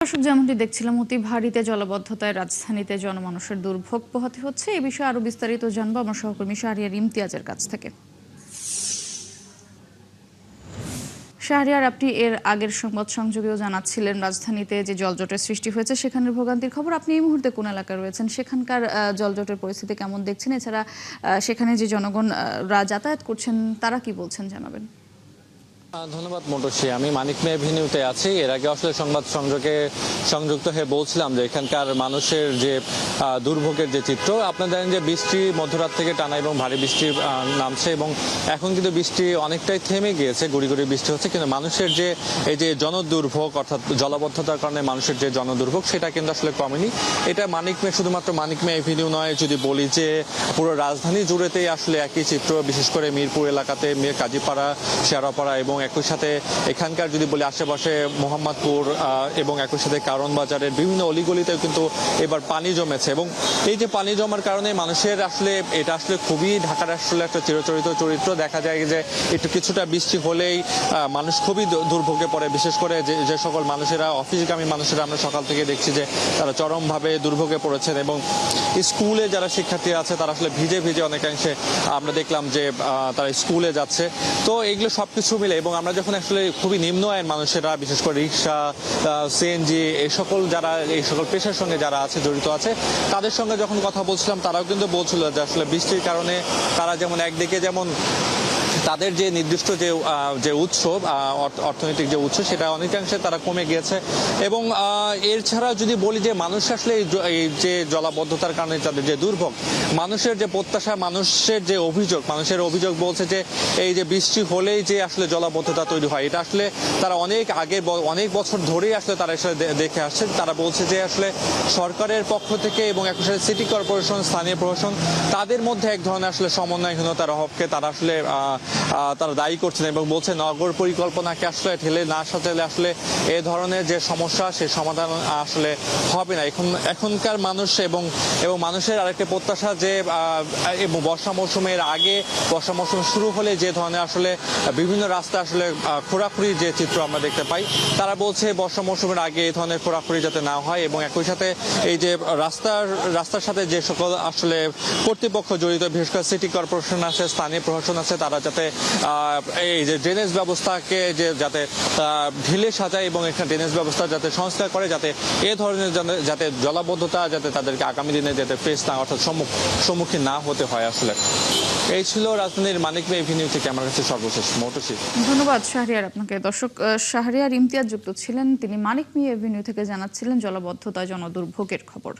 দর্শক, যেমনটি দেখছিলাম, অতি ভারীতে জলাবদ্ধতায় রাজধানীতে জনমানুষের দুর্ভোগ পোহাতে হচ্ছে। এই বিষয়ে আরো বিস্তারিত জানবো আমার সহকর্মী শাহরিয়ার ইমতিয়াজের কাছ থেকে। শাহরিয়ার, আপনি এর আগের সংবাদ সংযোগেও জানাচ্ছিলেন রাজধানীতে যে জলজটের সৃষ্টি হয়েছে সেখানের ভোগান্তির খবর। আপনি এই মুহূর্তে কোন এলাকায় রয়েছেন, সেখানকার জলজটের পরিস্থিতি কেমন দেখছেন? এছাড়া সেখানে যে জনগণ যাতায়াত করছেন তারা কি বলছেন, জানাবেন। ধন্যবাদ মটসী। আমি মানিক মে এভিনিউতে আছি। এর আগে আসলে সংবাদ সংযোগে সংযুক্ত হয়ে বলছিলাম যে এখানকার মানুষের যে দুর্ভোগের যে চিত্র, আপনারা জানেন যে বৃষ্টি মধ্যরাত থেকে টানা এবং ভারী বৃষ্টি নামছে এবং এখন কিন্তু বৃষ্টি অনেকটাই থেমে গিয়েছে, গুড়ি গুড়ি বৃষ্টি হচ্ছে, কিন্তু মানুষের যে এই যে জনদুর্ভোগ অর্থাৎ জলাবদ্ধতার কারণে মানুষের যে জনদুর্ভোগ সেটা কিন্তু আসলে কমেনি। এটা মানিক মে, শুধুমাত্র মানিক মে এভিনিউ নয়, যদি বলি যে পুরো রাজধানী জুড়েতেই আসলে একই চিত্র। বিশেষ করে মিরপুর এলাকাতে কাজীপাড়া, শেয়ারাপাড়া এবং একই সাথে এখানকার যদি বলি আশেপাশে মোহাম্মদপুর এবং একই সাথে কারণ বাজারের বিভিন্ন অলিগলিতেও কিন্তু এবার পানি জমেছে এবং এই যে পানি জমার কারণে মানুষের আসলে এটা আসলে খুবই ঢাকার আসলে একটা চিরচরিত চরিত্র। দেখা যায় যে একটু কিছুটা বৃষ্টি হলেই মানুষ খুবই দুর্ভোগে পড়ে। বিশেষ করে যে সকল মানুষেরা অফিসগামী মানুষেরা আমরা সকাল থেকে দেখছি যে তারা চরমভাবে দুর্ভোগে পড়েছেন এবং স্কুলে যারা শিক্ষার্থী আছে তারা আসলে ভিজে ভিজে অনেকাংশে আমরা দেখলাম যে তারা স্কুলে যাচ্ছে। তো এগুলো সবকিছু মিলে এবং আমরা যখন আসলে খুবই নিম্ন আয়ের মানুষেরা, বিশেষ করে রিক্সা, সিএনজি, এই সকল পেশার সঙ্গে যারা আছে জড়িত আছে তাদের সঙ্গে যখন কথা বলছিলাম তারাও কিন্তু বলছিল যে আসলে বৃষ্টির কারণে তারা যেমন একদিকে যেমন তাদের যে নির্দিষ্ট যে উৎস, অর্থনৈতিক যে উৎস, সেটা অনেকাংশে তারা কমে গিয়েছে এবং এর ছাড়া যদি বলি যে মানুষ আসলে এই যে জলাবদ্ধতার কারণে তাদের যে দুর্ভোগ, মানুষের যে প্রত্যাশা, মানুষের অভিযোগ বলছে যে এই যে বৃষ্টি হলেই যে আসলে জলাবদ্ধতা তৈরি হয়, এটা আসলে তারা অনেক বছর ধরেই আসলে তারা আসলে দেখে আসছে। তারা বলছে যে আসলে সরকারের পক্ষ থেকে এবং একই সাথে সিটি কর্পোরেশন, স্থানীয় প্রশাসন, তাদের মধ্যে এক ধরনের আসলে সমন্বয়হীনতার অভাবকে তারা আসলে তারা দায়ী করছেন এবং বলছে নগর পরিকল্পনাকে আসলে ঠেলে না সাজালে আসলে এ ধরনের যে সমস্যা সে সমাধান আসলে হবে না। এখনকার মানুষ এবং মানুষের আরেকটা প্রত্যাশা যে বর্ষা মৌসুমের আগে, বর্ষা মৌসুম শুরু হলে যে ধরনের আসলে বিভিন্ন রাস্তা আসলে খোঁড়াখুড়ির যে চিত্র আমরা দেখতে পাই, তারা বলছে বর্ষা মৌসুমের আগে এই ধরনের খোঁড়াখুড়ি যাতে না হয় এবং একই সাথে এই যে রাস্তার সাথে যে সকল আসলে কর্তৃপক্ষ জড়িত, বিশেষ করে সিটি কর্পোরেশন আছে, স্থানীয় প্রশাসন আছে, তারা যাতে এই যে ড্রেনেজ ব্যবস্থাকে যাতে ঢিলে সাজায় এবং এখানে ড্রেনেজ ব্যবস্থা যাতে সংস্কার করে, যাতে এ ধরনের যাতে জলাবদ্ধতা যাতে তাদেরকে আগামী দিনে যাতে ফেস না, অর্থাৎ সম্মুখীন না হতে হয়। আসলে এই ছিল রাজধানীর মানিক মে এভিনিউ থেকে আমার কাছে সর্বশেষ মটসী। ধন্যবাদ শাহরিয়ার আপনাকে। দর্শক, শাহরিয়ার ইমতিয়াজ যুক্ত ছিলেন, তিনি মানিক মে এভিনিউ থেকে জানাচ্ছিলেন জলাবদ্ধতা, জনদুর্ভোগের খবর।